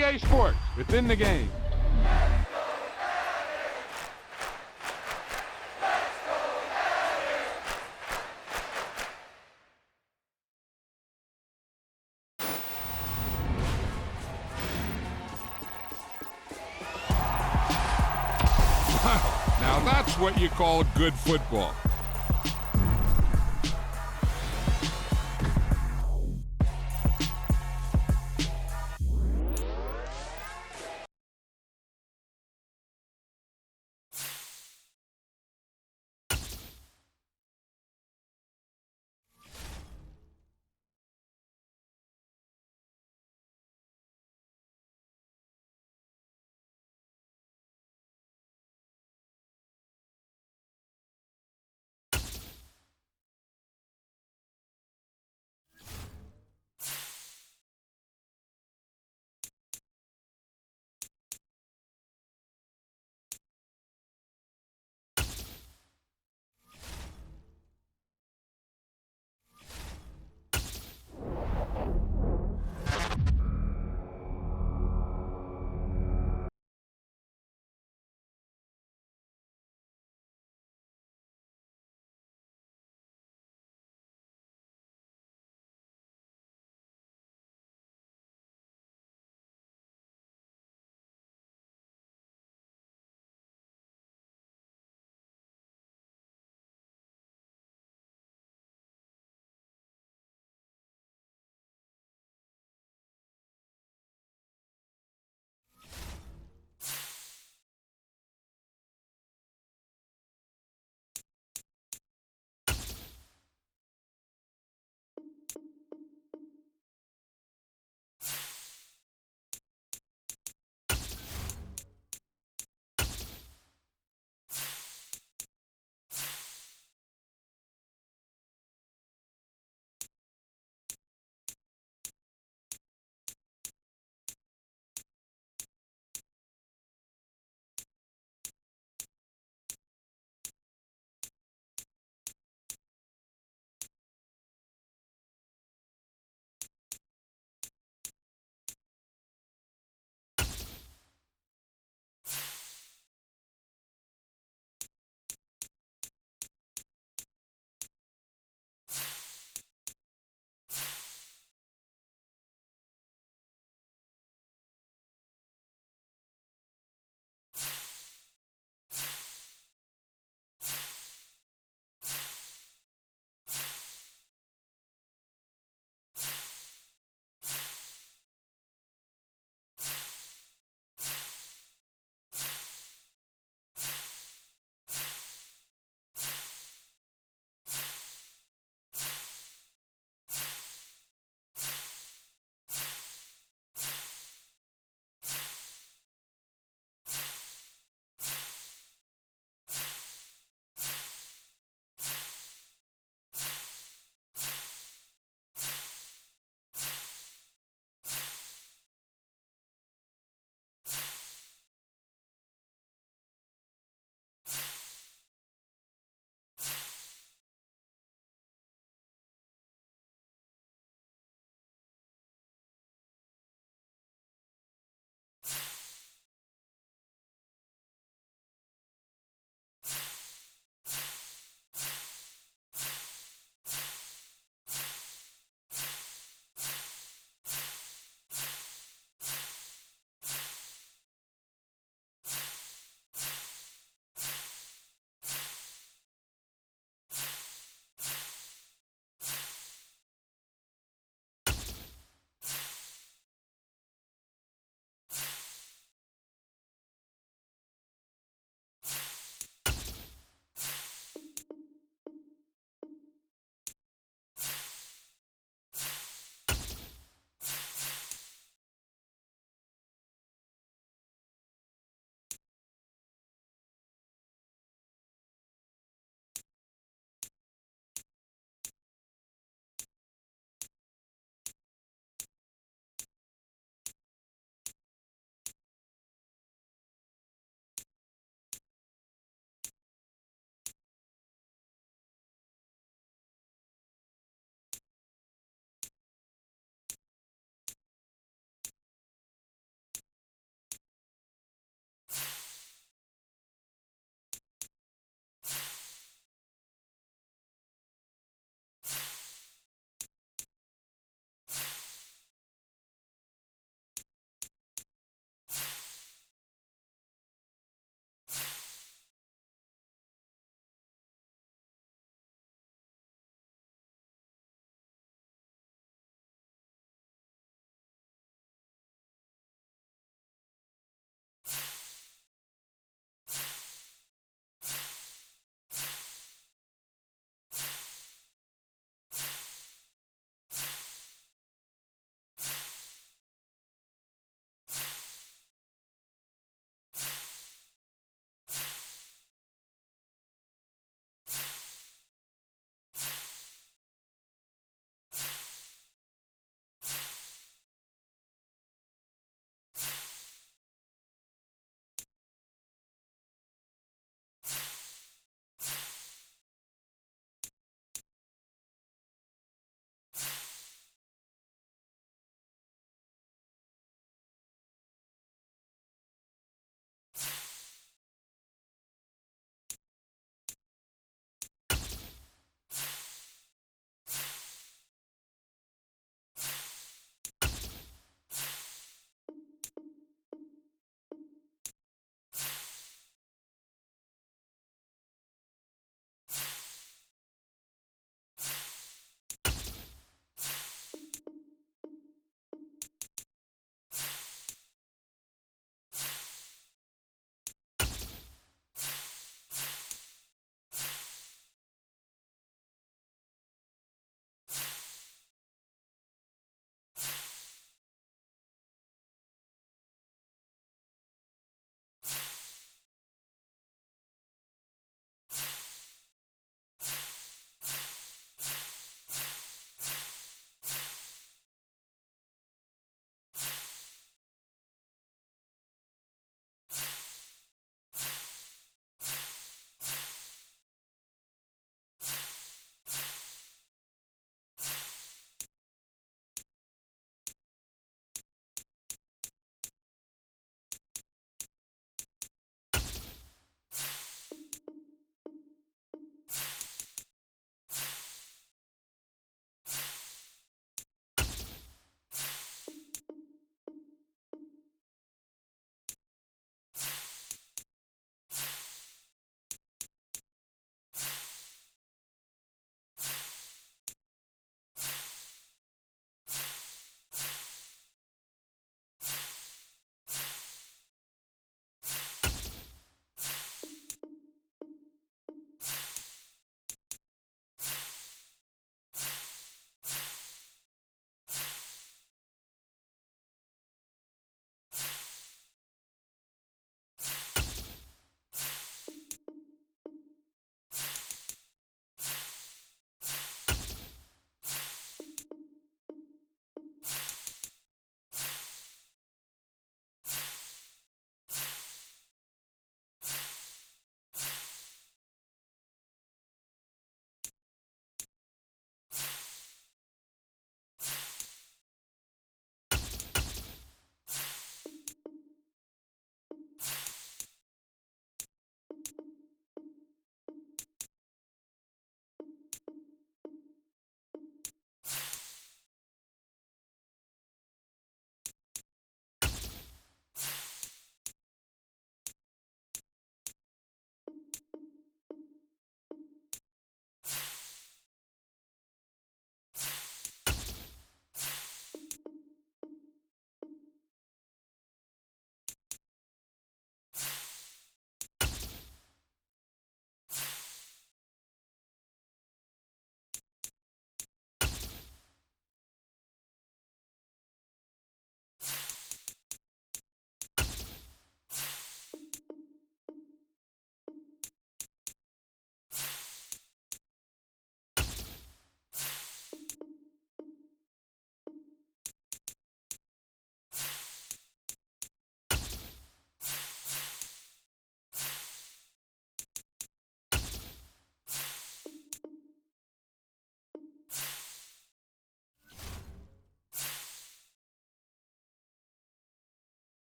EA Sports, within the game. Now that's what you call good football.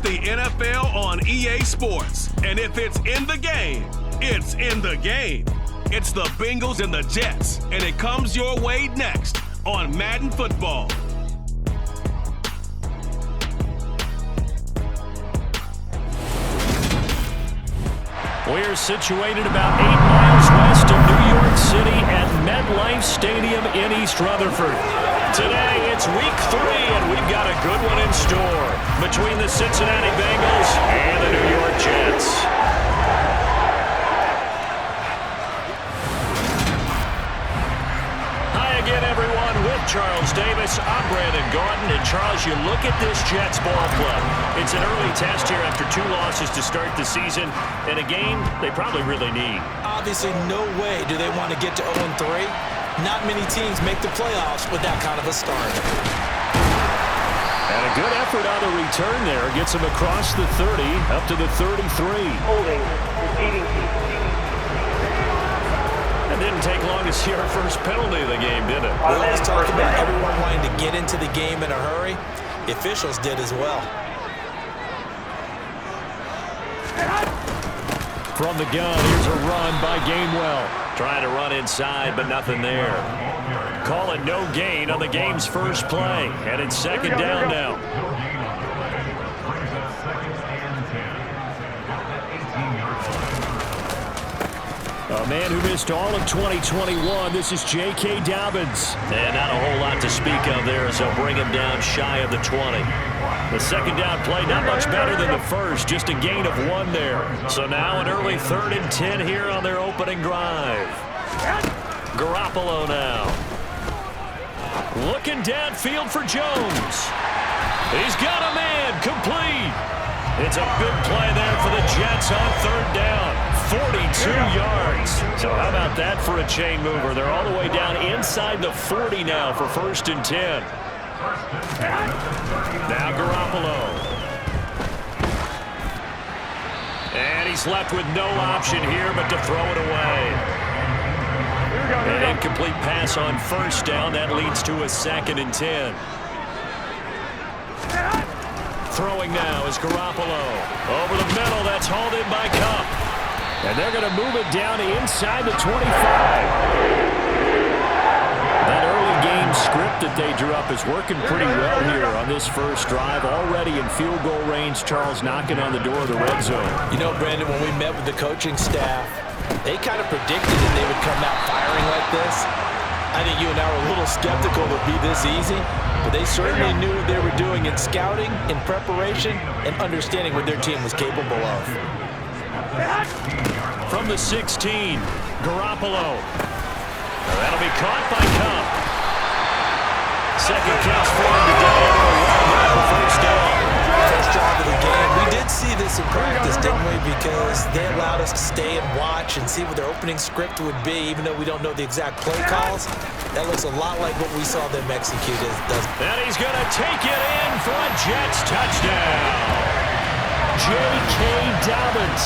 the NFL on EA Sports. And if it's in the game, it's in the game. It's the Bengals and the Jets, and it comes your way next on Madden Football. We're situated about 8 miles west of New York City at MetLife Stadium in East Rutherford. Today, it's week 3, and we've got a good one in store between the Cincinnati Bengals and the New York Jets. Hi again, everyone. With Charles Davis, I'm Brandon Gordon. And Charles, you look at this Jets ball club. It's an early test here after 2 losses to start the season, and a game they probably really need. Obviously, no way do they want to get to 0-3. Not many teams make the playoffs with that kind of a start. And a good effort on the return there. Gets him across the 30, up to the 33. Holding, repeating. It didn't take long to see our first penalty of the game, did it? We always talk about everyone wanting to get into the game in a hurry. The officials did as well. From the gun, here's a run by Gainwell. Trying to run inside, but nothing there. Call it no gain on the game's first play. And it's second down now. A man who missed all of 2021, this is J.K. Dobbins. And not a whole lot to speak of there as they'll bring him down shy of the 20. The second down play not much better than the first, just a gain of 1 there. So now an early 3rd and 10 here on their opening drive. Garoppolo now. Looking downfield for Jones. He's got a man, complete. It's a big play there for the Jets on 3rd down. 42 yards. So how about that for a chain mover? They're all the way down inside the 40 now for 1st and 10. Now Garoppolo. And he's left with no option here but to throw it away. An incomplete pass on 1st down. That leads to a 2nd and 10. Throwing now is Garoppolo. Over the middle, that's hauled in by Kupp. And they're going to move it down inside the 25. That early game script that they drew up is working pretty well here on this first drive. Already in field goal range, Charles knocking on the door of the red zone. You know, Brandon, when we met with the coaching staff, they kind of predicted that they would come out firing like this. I think you and I were a little skeptical it would be this easy, but they certainly knew what they were doing in scouting, in preparation, and understanding what their team was capable of. From the 16, Garoppolo. That'll be caught by Kupp. Second catch for him today. First down. First drive of the game. We did see this in practice, didn't we? Because they allowed us to stay and watch and see what their opening script would be, even though we don't know the exact play calls. That looks a lot like what we saw them execute. And he's going to take it in for a Jets touchdown. J.K. Dobbins,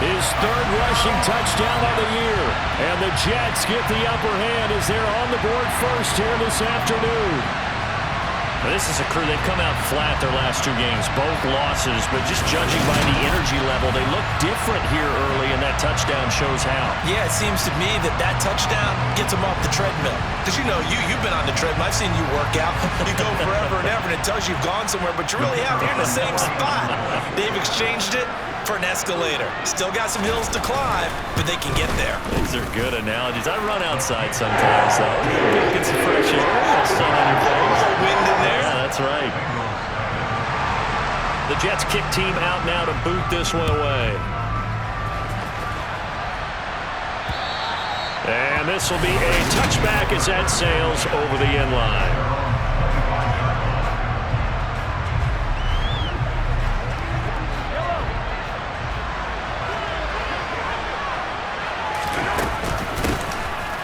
his 3rd rushing touchdown of the year. And the Jets get the upper hand as they're on the board first here this afternoon. This is a crew, they've come out flat their last 2 games, both losses, but just judging by the energy level, they look different here early, and that touchdown shows how. Yeah, it seems to me that touchdown gets them off the treadmill. Because, you know, you've been on the treadmill. I've seen you work out. You go forever and ever, and it tells you you've gone somewhere, but you really have. You're in the same spot. They've exchanged it for an escalator. Still got some hills to climb, but they can get there. These are good analogies. I run outside sometimes, though. Get some fresh air, sun on your face. A little wind in there. Yeah, that's right. The Jets kick team out now to boot this one away. And this will be a touchback as that sails over the end line.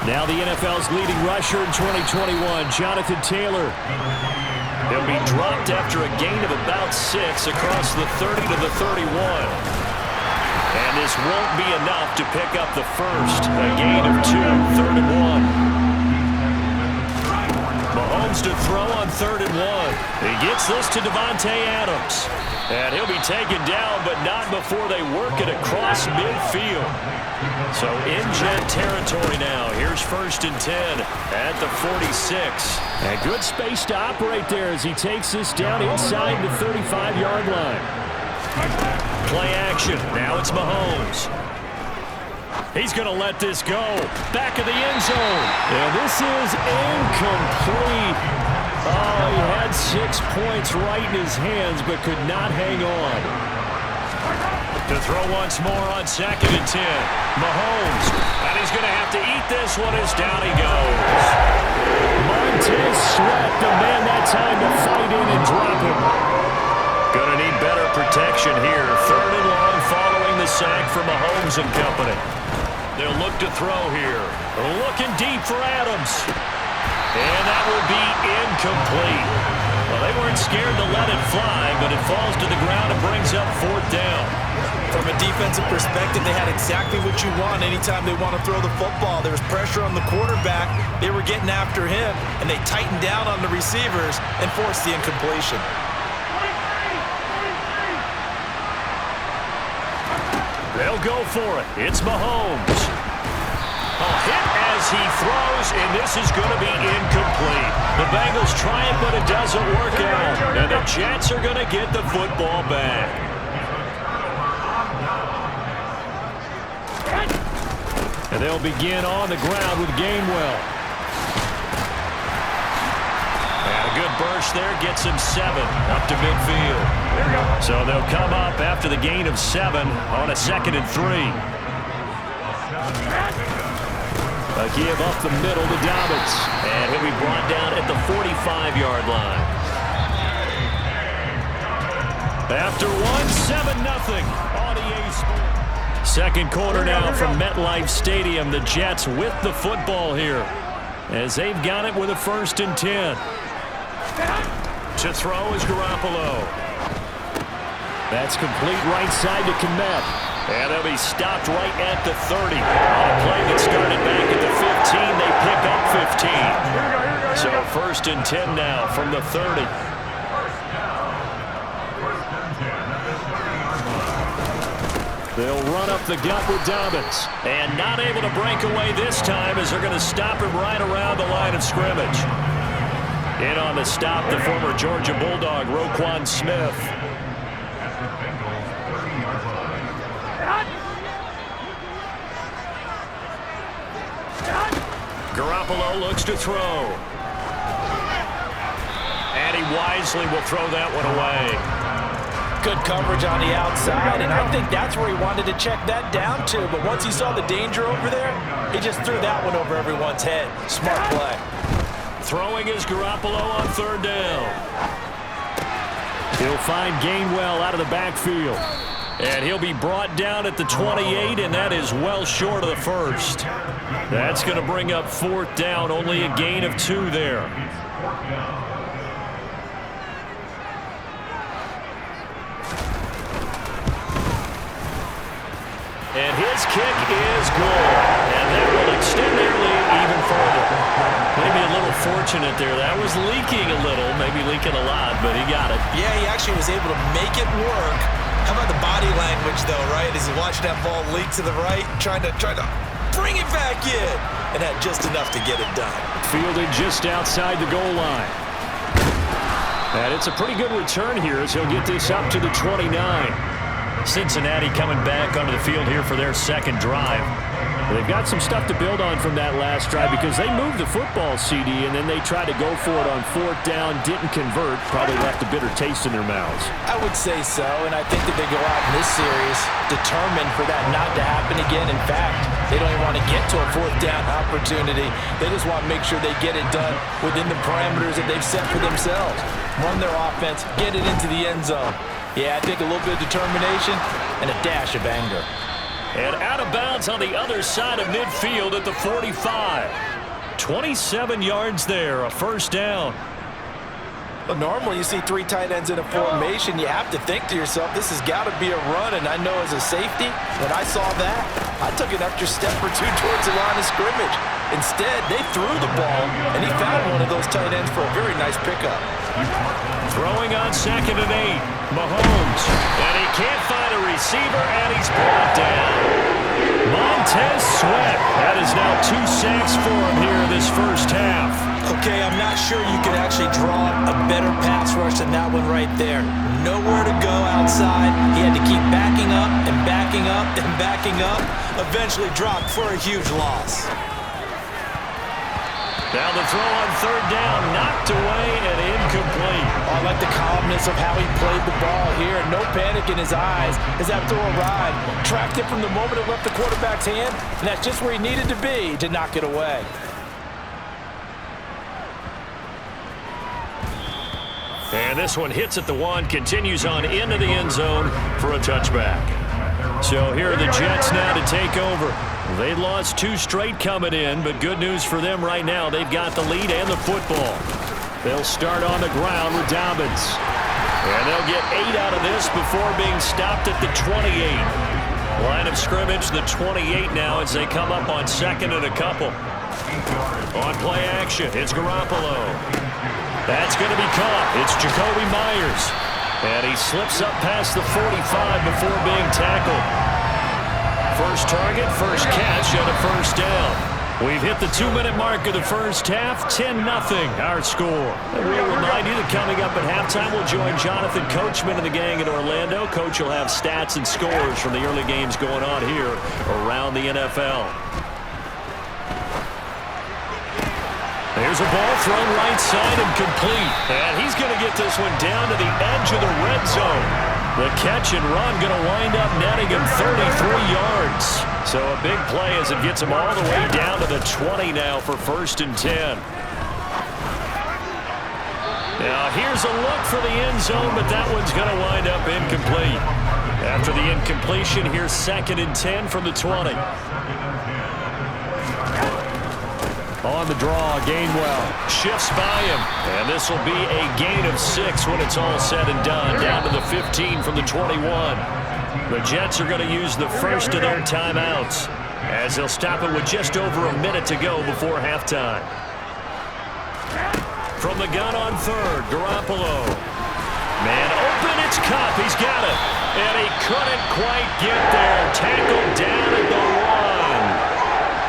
Now the NFL's leading rusher in 2021, Jonathan Taylor. He'll be dropped after a gain of about 6 across the 30 to the 31. And this won't be enough to pick up the first. A gain of 2, 3rd and 1. Mahomes Mahomes to throw on 3rd and 1. He gets this to Davante Adams. And he'll be taken down, but not before they work it across midfield. So in Jet territory now. Here's 1st and 10 at the 46. And good space to operate there as he takes this down inside the 35-yard line. Play action. Now it's Mahomes. He's going to let this go. Back of the end zone. And this is incomplete. Oh, he had 6 points right in his hands, but could not hang on. To throw once more on 2nd and 10. Mahomes. And he's going to have to eat this one as down he goes. Montez Sweat, the man that time to fight in and drop him. Going to need better protection here. 3rd and long following the sack for Mahomes and company. They'll look to throw here. Looking deep for Adams. And that will be incomplete. Well, they weren't scared to let it fly, but it falls to the ground and brings up 4th down. From a defensive perspective, they had exactly what you want anytime they want to throw the football. There was pressure on the quarterback. They were getting after him, and they tightened down on the receivers and forced the incompletion. They'll go for it. It's Mahomes. A hit as he throws, and this is going to be incomplete. The Bengals try it, but it doesn't work out. And the Jets are going to get the football back. And they'll begin on the ground with Gainwell. And a good burst there gets him 7 up to midfield. So they'll come up after the gain of 7 on a 2nd and 3. A give up the middle to Dobbins. And he'll be brought down at the 45-yard line. After 7-0 on EA Sports. Second quarter now from MetLife Stadium. The Jets with the football here as they've got it with a 1st and 10. To throw is Garoppolo. That's complete right side to Kmet. And they'll be stopped right at the 30. On a play that started back at the 15, they pick up 15. So 1st and 10 now from the 30. They'll run up the gut with Dobbins. And not able to break away this time as they're going to stop him right around the line of scrimmage. In on the stop, the former Georgia Bulldog, Roquan Smith. Garoppolo looks to throw. And he wisely will throw that one away. Good coverage on the outside, and I think that's where he wanted to check that down to. But once he saw the danger over there, he just threw that one over everyone's head. Smart play. Throwing is Garoppolo on 3rd down. He'll find Gainwell out of the backfield. And he'll be brought down at the 28, and that is well short of the 1st. That's going to bring up 4th down, only a gain of 2 there. And his kick is good. And that will extend their lead even further. Maybe a little fortunate there. That was leaking a little, maybe leaking a lot, but he got it. Yeah, he actually was able to make it work. How about the body language, though, right? As he watched that ball leak to the right, trying to bring it back in, and had just enough to get it done. Fielded just outside the goal line. And it's a pretty good return here as he'll get this up to the 29. Cincinnati coming back onto the field here for their 2nd drive. They've got some stuff to build on from that last drive because they moved the football, CD, and then they tried to go for it on 4th down, didn't convert, probably left a bitter taste in their mouths. I would say so, and I think that they go out in this series determined for that not to happen again. In fact, they don't even want to get to a 4th down opportunity. They just want to make sure they get it done within the parameters that they've set for themselves. Run their offense, get it into the end zone. Yeah, I think a little bit of determination and a dash of anger. And out of bounds on the other side of midfield at the 45. 27 yards there, a 1st down. Well, normally you see 3 tight ends in a formation. You have to think to yourself, this has got to be a run. And I know as a safety, when I saw that, I took an extra step or 2 towards the line of scrimmage. Instead, they threw the ball, and he found one of those tight ends for a very nice pickup. Throwing on 2nd and 8. Mahomes. And he can't find a receiver, and he's brought down. Montez Sweat. That is now 2 sacks for him here in this first half. Okay, I'm not sure you could actually draw a better pass rush than that one right there. Nowhere to go outside. He had to keep backing up and backing up and backing up. Eventually dropped for a huge loss. Now the throw on 3rd down, knocked away and incomplete. I like the calmness of how he played the ball here. No panic in his eyes as that throw arrived. Tracked it from the moment it left the quarterback's hand, and that's just where he needed to be to knock it away. And this one hits at the 1, continues on into the end zone for a touchback. So here are the Jets now to take over. They lost 2 straight coming in, but good news for them right now. They've got the lead and the football. They'll start on the ground with Dobbins. And they'll get 8 out of this before being stopped at the 28. Line of scrimmage, the 28 now as they come up on 2nd and a couple. On play action, it's Garoppolo. That's going to be caught. It's Jacoby Myers. And he slips up past the 45 before being tackled. First target, first catch, and a first down. We've hit the 2-minute mark of the first half. 10-0 our score. And we'll remind you that coming up at halftime, we'll join Jonathan Coachman and the gang in Orlando. Coach will have stats and scores from the early games going on here around the NFL. There's a ball thrown right side and complete. And he's going to get this one down to the edge of the red zone. The catch and run going to wind up netting him 33 yards. So a big play as it gets him all the way down to the 20 now for 1st and 10. Now here's a look for the end zone, but that one's going to wind up incomplete. After the incompletion, here's 2nd and 10 from the 20. On the draw, Gainwell shifts by him. And this will be a gain of 6 when it's all said and done. Down to the 15 from the 21. The Jets are going to use the first of their timeouts as they'll stop it with just over a minute to go before halftime. From the gun on 3rd, Garoppolo. Man open, it's Cup. He's got it. And he couldn't quite get there. Tackled down at the 1.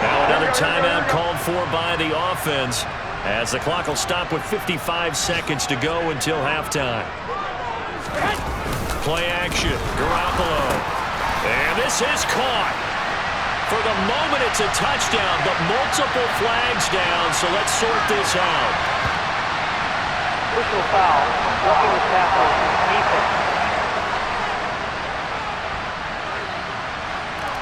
Now another timeout called for by the offense as the clock will stop with 55 seconds to go until halftime. Play action, Garoppolo. And this is caught. For the moment, it's a touchdown, but multiple flags down, so let's sort this out. Personal foul, blocking the tackle, defense.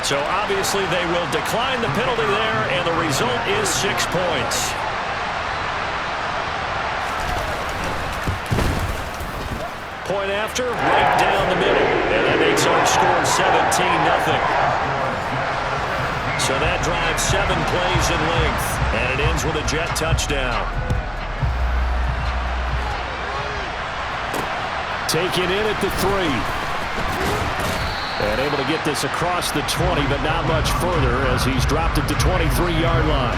So obviously they will decline the penalty there, and the result is 6 points. Point after, right down the middle. And that makes our score 17-0. So that drives 7 plays in length, and it ends with a Jet touchdown. Taken in at the 3. And able to get this across the 20, but not much further as he's dropped it to 23-yard line.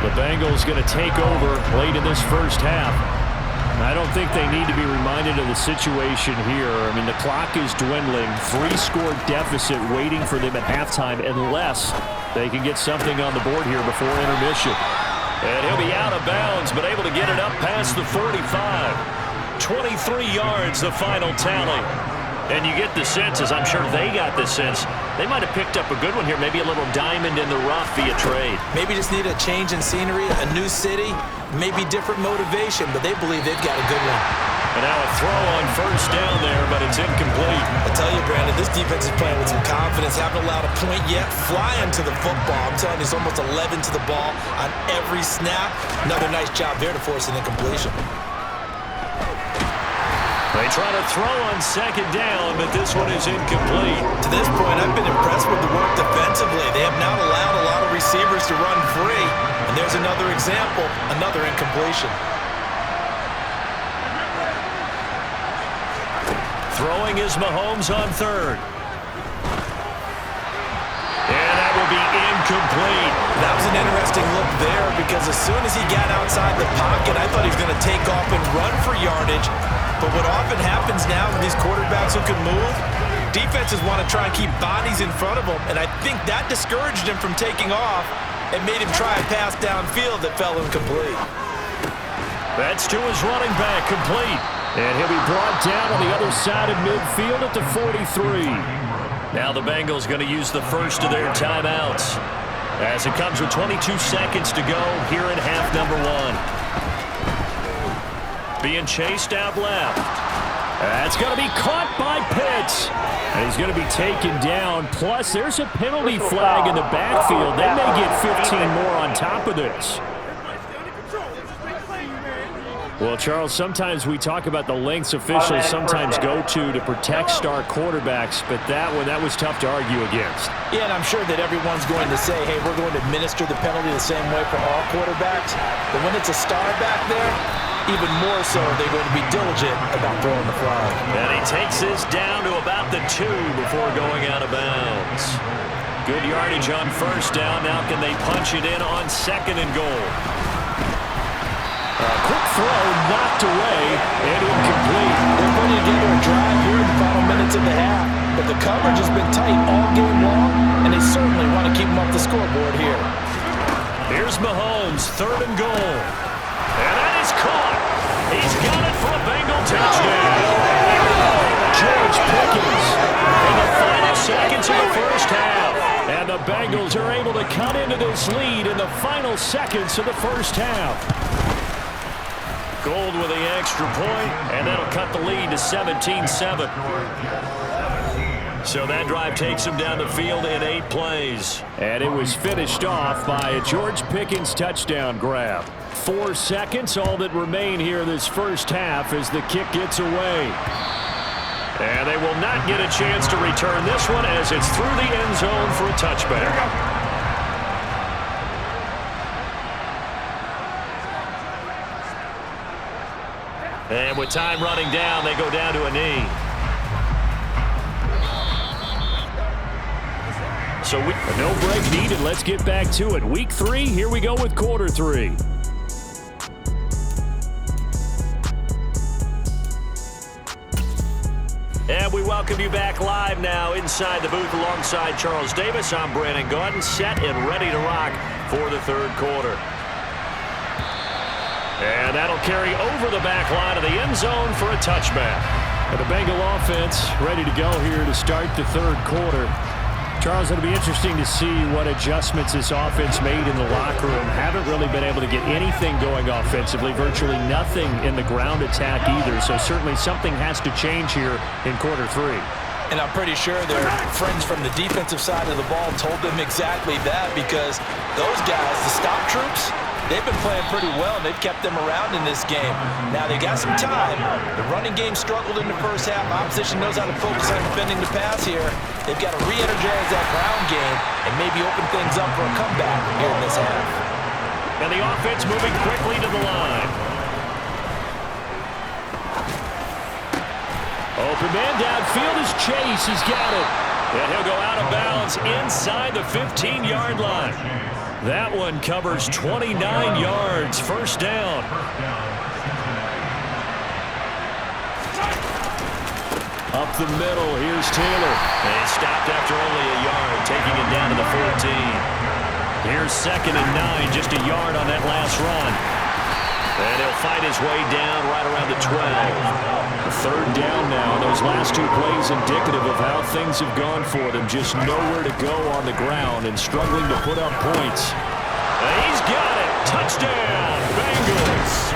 The Bengals going to take over late in this first half. I don't think they need to be reminded of the situation here. I mean, the clock is dwindling. 3-score deficit waiting for them at halftime unless they can get something on the board here before intermission. And he'll be out of bounds, but able to get it up past the 45. 23 yards, the final tally. And you get the sense, as I'm sure they got the sense, they might have picked up a good one here, maybe a little diamond in the rough via trade. Maybe just need a change in scenery, a new city, maybe different motivation, but they believe they've got a good one. And now a throw on 1st down there, but it's incomplete. I tell you, Brandon, this defense is playing with some confidence, haven't allowed a point yet, flying to the football. I'm telling you, it's almost 11 to the ball on every snap. Another nice job there to force an incompletion. They try to throw on 2nd down, but this one is incomplete. To this point, I've been impressed with the work defensively. They have not allowed a lot of receivers to run free. And there's another example, another incompletion. Throwing is Mahomes on 3rd. And that will be incomplete. That was an interesting look there because as soon as he got outside the pocket, I thought he was going to take off and run for yardage. But what often happens now with these quarterbacks who can move, defenses want to try and keep bodies in front of them, and I think that discouraged him from taking off and made him try a pass downfield that fell incomplete. That's to his running back, complete. And he'll be brought down on the other side of midfield at the 43. Now the Bengals going to use the first of their timeouts as it comes with 22 seconds to go here in half number 1. Being chased out left. That's going to be caught by Pitts. And he's going to be taken down. Plus, there's a penalty flag in the backfield. They may get 15 more on top of this. Well, Charles, sometimes we talk about the lengths officials sometimes go to protect star quarterbacks, but that was tough to argue against. Yeah, and I'm sure that everyone's going to say, hey, we're going to administer the penalty the same way for all quarterbacks. But when it's a star back there, even more so, they're going to be diligent about throwing the flag. And he takes this down to about the 2 before going out of bounds. Good yardage on first down. Now can they punch it in on second and goal? Quick throw, knocked away, and incomplete. They're putting together a drive here in the final minutes of the half, but the coverage has been tight all game long, and they certainly want to keep them off the scoreboard here. Here's Mahomes, third and goal. And that is caught. He's got it for a Bengal touchdown. George Pickens in the final seconds of the first half. And the Bengals are able to cut into this lead in the final seconds of the first half. Gold with the extra point, and that'll cut the lead to 17-7. So that drive takes him down the field in 8 plays. And it was finished off by a George Pickens touchdown grab. 4 seconds, all that remain here this first half as the kick gets away. And they will not get a chance to return this one as it's through the end zone for a touchback. And with time running down, they go down to a knee. So no break needed. Let's get back to it. Week 3, here we go with quarter 3. And we welcome you back live now inside the booth alongside Charles Davis. I'm Brandon Gaudin, set and ready to rock for the third quarter. And that'll carry over the back line of the end zone for a touchback. And the Bengal offense ready to go here to start the third quarter. Charles, it'll be interesting to see what adjustments this offense made in the locker room. Haven't really been able to get anything going offensively, virtually nothing in the ground attack either. So certainly something has to change here in quarter 3. And I'm pretty sure their friends from the defensive side of the ball told them exactly that, because those guys, the stop troops, they've been playing pretty well, and they've kept them around in this game. Now, they got some time. The running game struggled in the first half. Opposition knows how to focus on defending the pass here. They've got to re-energize that ground game and maybe open things up for a comeback here in this half. And the offense moving quickly to the line. Open man downfield is Chase. He's got it. And he'll go out of bounds inside the 15-yard line. That one covers 29 yards, first down. Up the middle, here's Taylor. And he stopped after only a yard, taking it down to the 14. Here's 2nd and 9, just a yard on that last run. And he'll fight his way down right around the 12. Third down now. Those last 2 plays indicative of how things have gone for them. Just nowhere to go on the ground and struggling to put up points. And he's got it. Touchdown, Bengals.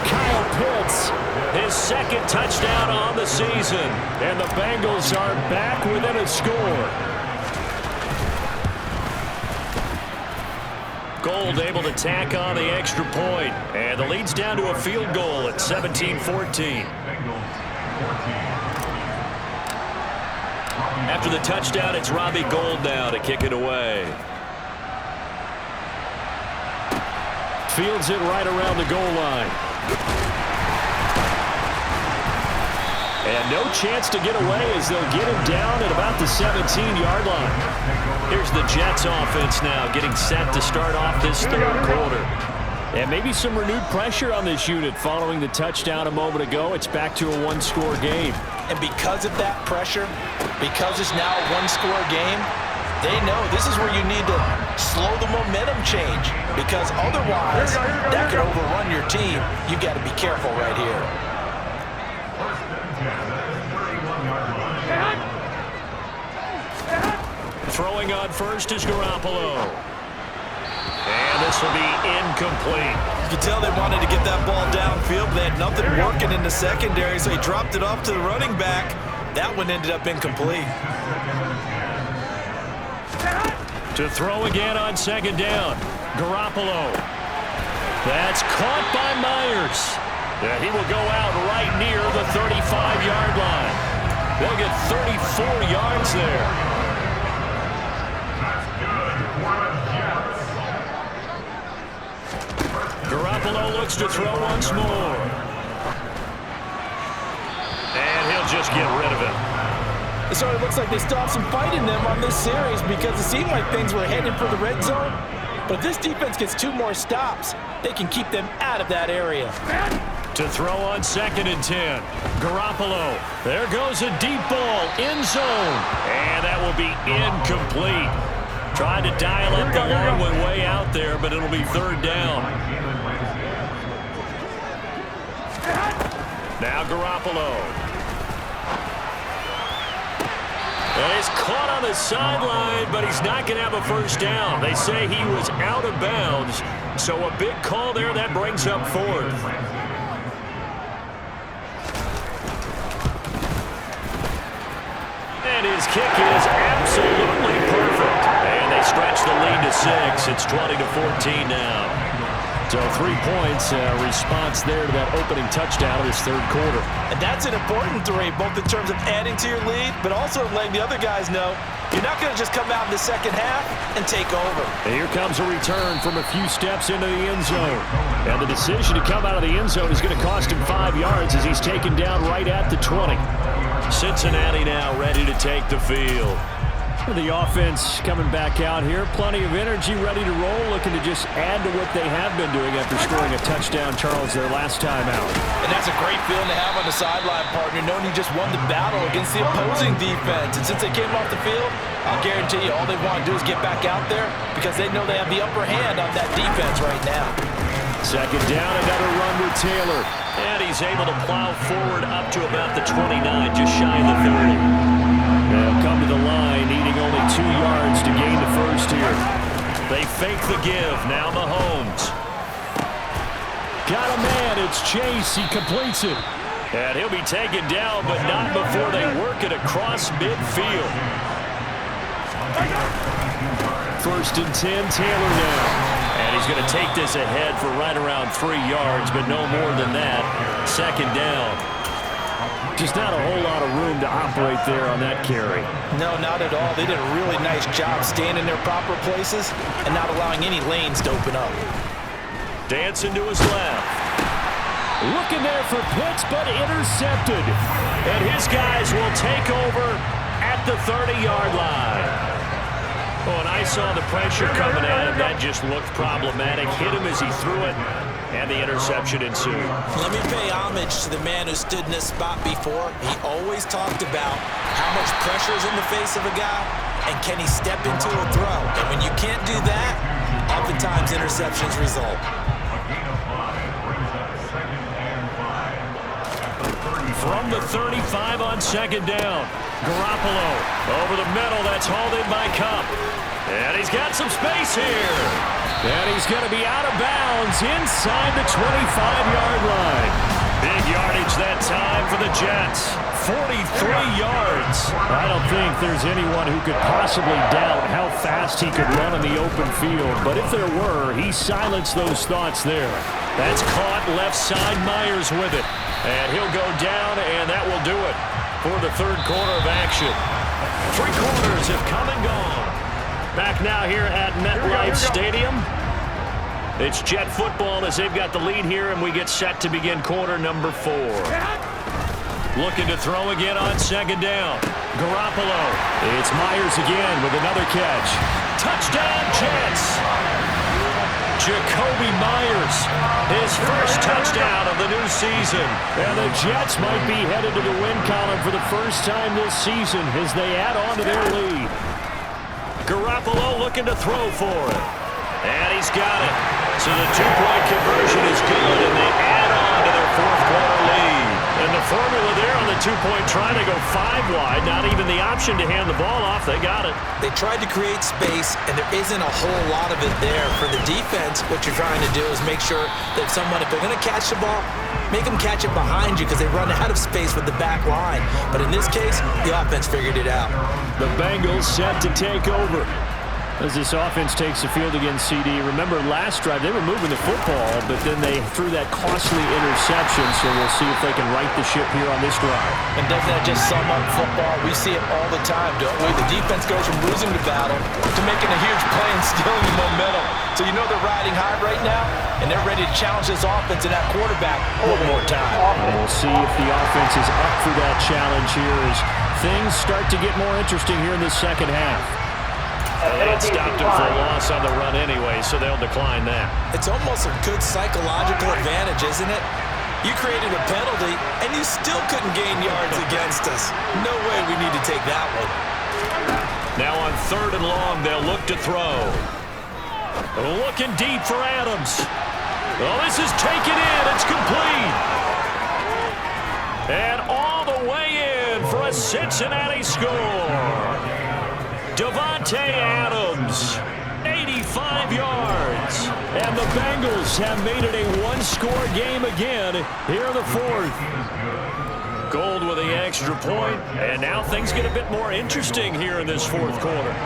Kyle Pitts, his 2nd touchdown on the season. And the Bengals are back within a score. Gold able to tack on the extra point. And the lead's down to a field goal at 17-14. After the touchdown, it's Robbie Gould now to kick it away. Fields it right around the goal line. And no chance to get away as they'll get him down at about the 17-yard line. Here's the Jets offense now getting set to start off this third quarter. And maybe some renewed pressure on this unit following the touchdown a moment ago. It's back to a one-score game. And because of that pressure, because it's now a one-score game, they know this is where you need to slow the momentum change, because otherwise that could overrun your team. You've got to be careful right here. Throwing on first is Garoppolo. And this will be incomplete. You can tell they wanted to get that ball downfield, but they had nothing working in the secondary, so he dropped it off to the running back. That one ended up incomplete. To throw again on second down. Garoppolo. That's caught by Myers. And he will go out right near the 35-yard line. They'll get 34 yards there. Garoppolo looks to throw once more. And he'll just get rid of it. It sort of looks like they stopped some fight in them on this series, because it seemed like things were heading for the red zone. But if this defense gets 2 more stops, they can keep them out of that area. To throw on second and 10. Garoppolo. There goes a deep ball. End zone. And that will be incomplete. Trying to dial up the long one way out there, but it'll be third down. Now Garoppolo. And he's caught on the sideline, but he's not going to have a first down. They say he was out of bounds, so a big call there that brings up fourth. And his kick is absolutely perfect. And they stretch the lead to 6. It's 20-14 now. So 3 points, response there to that opening touchdown of this third quarter. And that's an important 3, both in terms of adding to your lead, but also letting the other guys know you're not going to just come out in the second half and take over. And here comes a return from a few steps into the end zone. And the decision to come out of the end zone is going to cost him 5 yards as he's taken down right at the 20. Cincinnati now ready to take the field. The offense coming back out here. Plenty of energy, ready to roll, looking to just add to what they have been doing after scoring a touchdown, Charles, their last time out. And that's a great feeling to have on the sideline, partner, knowing you just won the battle against the opposing defense. And since they came off the field, I'll guarantee you all they want to do is get back out there, because they know they have the upper hand on that defense right now. Second down, another run with Taylor. And he's able to plow forward up to about the 29, just shy of the 30. They'll come to the line, needing only 2 yards to gain the first here. They fake the give. Now Mahomes. Got a man. It's Chase. He completes it. And he'll be taken down, but not before they work it across midfield. First and 10, Taylor now. And he's going to take this ahead for right around 3 yards, but no more than that. Second down. Just not a whole lot of room to operate there on that carry. No, not at all. They did a really nice job staying in their proper places and not allowing any lanes to open up. Dancing to his left. Looking there for Pitts, but intercepted. And his guys will take over at the 30-yard line. Oh, and I saw the pressure coming at him. That just looked problematic. Hit him as he threw it. And the interception ensued. Let me pay homage to the man who stood in this spot before. He always talked about how much pressure is in the face of a guy, and can he step into a throw. And when you can't do that, oftentimes interceptions result. From the 35 on second down, Garoppolo over the middle. That's hauled in by Kupp. And he's got some space here. And he's going to be out of bounds inside the 25-yard line. Big yardage that time for the Jets. 43 yards. I don't think there's anyone who could possibly doubt how fast he could run in the open field. But if there were, he silenced those thoughts there. That's caught left side. Myers with it. And he'll go down, and that will do it for the third quarter of action. 3 quarters have come and gone. Back now here at MetLife Stadium. It's Jet football as they've got the lead here, and we get set to begin quarter number 4. Looking to throw again on second down. Garoppolo. It's Myers again with another catch. Touchdown, Jets. Jacoby Myers, his first touchdown of the new season. And the Jets might be headed to the win column for the first time this season as they add on to their lead. Garoppolo looking to throw for it. And he's got it. So the two-point conversion is good, and they add on to their fourth quarter lead. And the formula there on the two-point try to go 5 wide, not even the option to hand the ball off. They got it. They tried to create space, and there isn't a whole lot of it there. For the defense, what you're trying to do is make sure that someone, if they're going to catch the ball, make them catch it behind you because they run out of space with the back line. But in this case, the offense figured it out. The Bengals set to take over as this offense takes the field against CD. Remember, last drive, they were moving the football, but then they threw that costly interception, so we'll see if they can right the ship here on this drive. And doesn't that just sum up football? We see it all the time, don't we? The defense goes from losing the battle to making a huge play and stealing the momentum. So you know they're riding high right now, and they're ready to challenge this offense and that quarterback one more time. And we'll see if the offense is up for that challenge here as things start to get more interesting here in the second half. They had stopped him for a loss on the run anyway, so they'll decline that. It's almost a good psychological advantage, isn't it? You created a penalty, and you still couldn't gain yards against us. No way we need to take that one. Now on 3rd and long, they'll look to throw. Looking deep for Adams. Well, this is taken in. It's complete. And all the way in for a Cincinnati score. Davante Adams, 85 yards. And the Bengals have made it a one-score game again here in the fourth. Gold with the extra point, and now things get a bit more interesting here in this fourth quarter.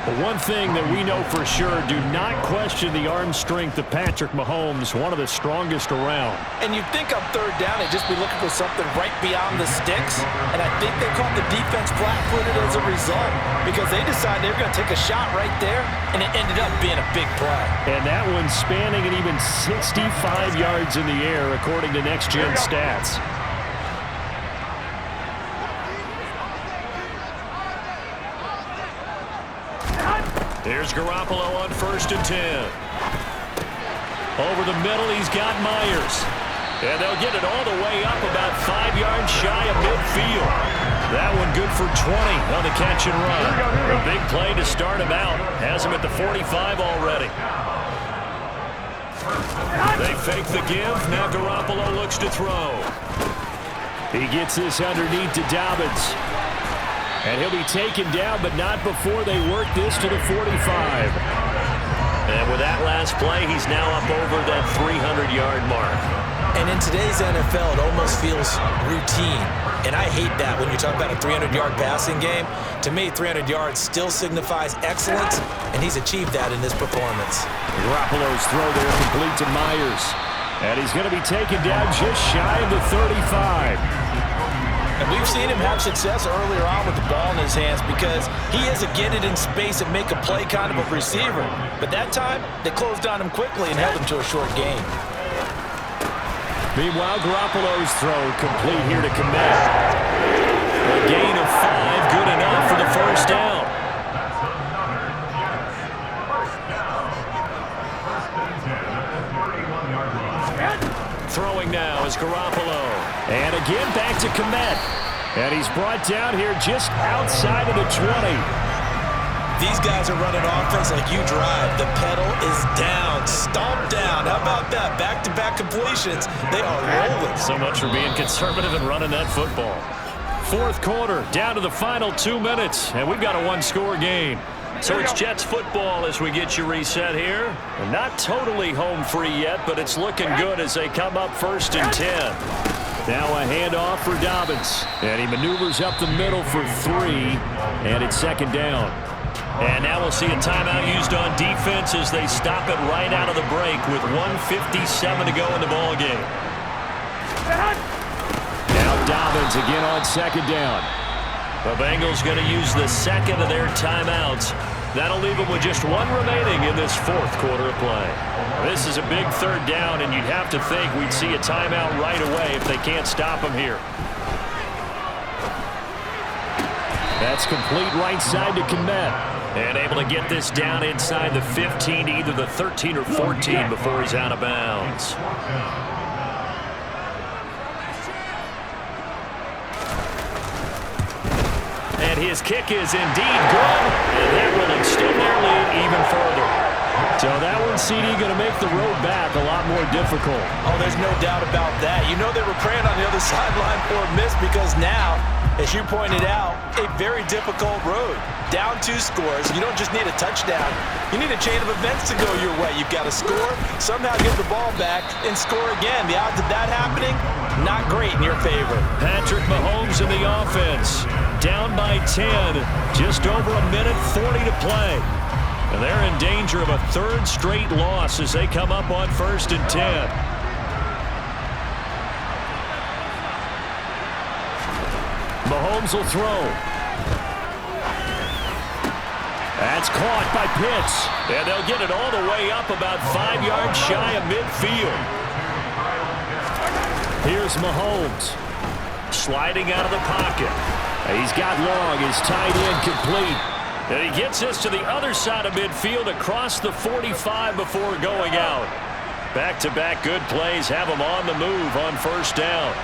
But one thing that we know for sure, do not question the arm strength of Patrick Mahomes, one of the strongest around. And you'd think on 3rd down they'd just be looking for something right beyond the sticks. And I think they caught the defense flat-footed as a result because they decided they were going to take a shot right there, and it ended up being a big play. And that one spanning an even 65 yards in the air, according to Next Gen Stats. Here's Garoppolo on 1st and 10. Over the middle, he's got Myers. And they'll get it all the way up about 5 yards shy of midfield. That one good for 20 on the catch and run. A big play to start him out. Has him at the 45 already. They fake the give. Now Garoppolo looks to throw. He gets this underneath to Dobbins. And he'll be taken down, but not before they work this to the 45. And with that last play, he's now up over that 300-yard mark. And in today's NFL, it almost feels routine. And I hate that when you talk about a 300-yard passing game. To me, 300 yards still signifies excellence, and he's achieved that in this performance. Garoppolo's throw there complete to Myers. And he's going to be taken down just shy of the 35. And we've seen him have success earlier on with the ball in his hands because he is a get it in space and make a play kind of a receiver. But that time, they closed on him quickly and held him to a short gain. Meanwhile, Garoppolo's throw complete here to Komet. A gain of 5, good enough for the first down. Throwing now is Garoppolo. And again back to Komet. And he's brought down here just outside of the 20. These guys are running offense like you drive. The pedal is down, stomped down. How about that? Back-to-back completions. They are rolling. So much for being conservative and running that football. Fourth quarter, down to the final 2 minutes, and we've got a one-score game. So it's Jets football as we get you reset here. We're not totally home free yet, but it's looking good as they come up 1st and 10. Now a handoff for Dobbins. And he maneuvers up the middle for 3, and it's 2nd down. And now we'll see a timeout used on defense as they stop it right out of the break with 1:57 to go in the ballgame. Now Dobbins again on 2nd down. The Bengals going to use the 2nd of their timeouts. That'll leave them with just 1 remaining in this 4th quarter of play. This is a big 3rd down, and you'd have to think we'd see a timeout right away if they can't stop them here. That's complete right side to Kmet. And able to get this down inside the 15 to either the 13 or 14 before he's out of bounds. And his kick is indeed good. And that will extend their lead even further. So that one, CD, going to make the road back a lot more difficult. Oh, there's no doubt about that. You know they were praying on the other sideline for a miss because now, as you pointed out, a very difficult road. Down 2 scores. You don't just need a touchdown. You need a chain of events to go your way. You've got to score, somehow get the ball back, and score again. The odds of that happening, not great in your favor. Patrick Mahomes in the offense. Down by 10. Just over a minute 40 to play. And they're in danger of a 3rd straight loss as they come up on 1st and 10. Mahomes will throw. That's caught by Pitts. And they'll get it all the way up about 5 yards shy of midfield. Here's Mahomes. Sliding out of the pocket. He's got long. His tight end complete. And he gets us to the other side of midfield across the 45 before going out. Back-to-back good plays have him on the move on 1st down.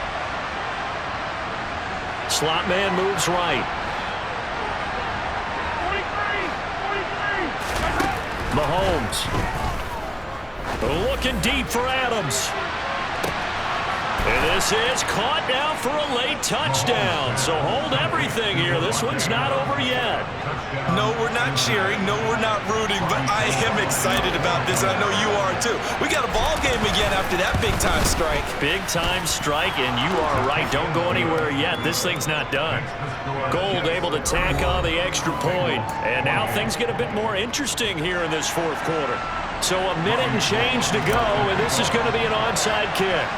Slot man moves right. Mahomes. Looking deep for Adams. And this is caught now for a late touchdown. So hold everything here. This one's not over yet. No, we're not cheering. No, we're not rooting. But I am excited about this. I know you are too. We got a ball game again after that big-time strike. Big-time strike, and you are right. Don't go anywhere yet. This thing's not done. Gold able to tack on the extra point. And now things get a bit more interesting here in this 4th quarter. So a minute and change to go, and this is going to be an onside kick.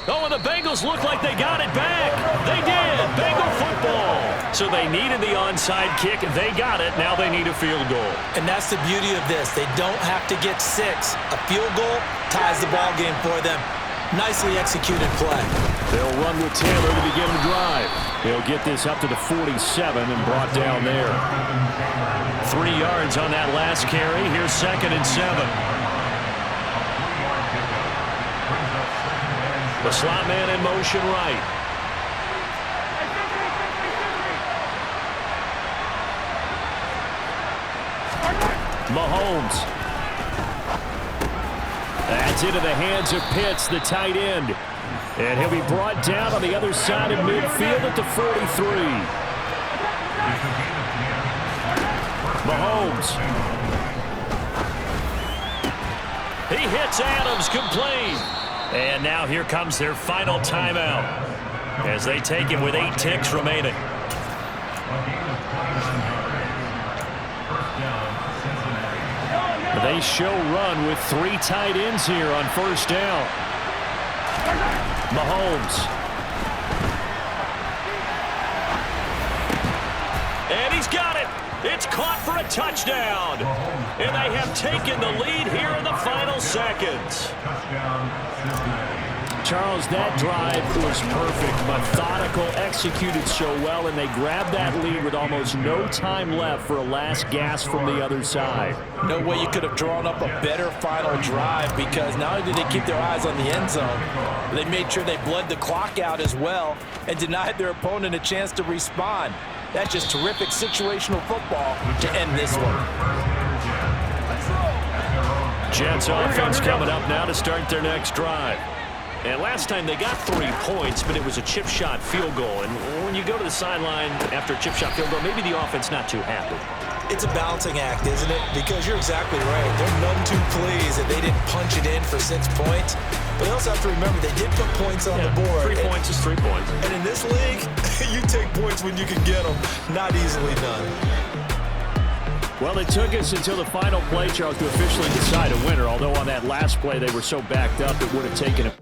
Oh, and the Bengals look like they got it back. They did. Bengal football. So they needed the onside kick. They got it. Now they need a field goal. And that's the beauty of this. They don't have to get 6. A field goal ties the ball game for them. Nicely executed play. They'll run with Taylor to begin the drive. They'll get this up to the 47 and brought down there. 3 yards on that last carry. Here's 2nd and 7. The slot man in motion right. Mahomes. That's into the hands of Pitts, the tight end. And he'll be brought down on the other side of midfield at the 43. Mahomes. He hits Adams complete. And now here comes their final timeout as they take him with 8 ticks remaining. They show run with 3 tight ends here on 1st down. Mahomes. And he's got it. It's caught for a touchdown. And they have taken the lead here in the final seconds. Charles, that drive was perfect, methodical, executed so well, and they grabbed that lead with almost no time left for a last gasp from the other side. No way you could have drawn up a better final drive because not only did they keep their eyes on the end zone, they made sure they bled the clock out as well and denied their opponent a chance to respond. That's just terrific situational football to end this one. Jets offense coming up now to start their next drive. And last time they got 3 points, but it was a chip shot field goal. And when you go to the sideline after a chip shot field goal, maybe the offense not too happy. It's a balancing act, isn't it? Because you're exactly right. They're none too pleased that they didn't punch it in for 6 points. But they also have to remember they did put points on the board. 3 points is 3 points. And in this league, you take points when you can get them. Not easily done. Well, it took us until the final play, Charles, to officially decide a winner. Although on that last play they were so backed up it would have taken a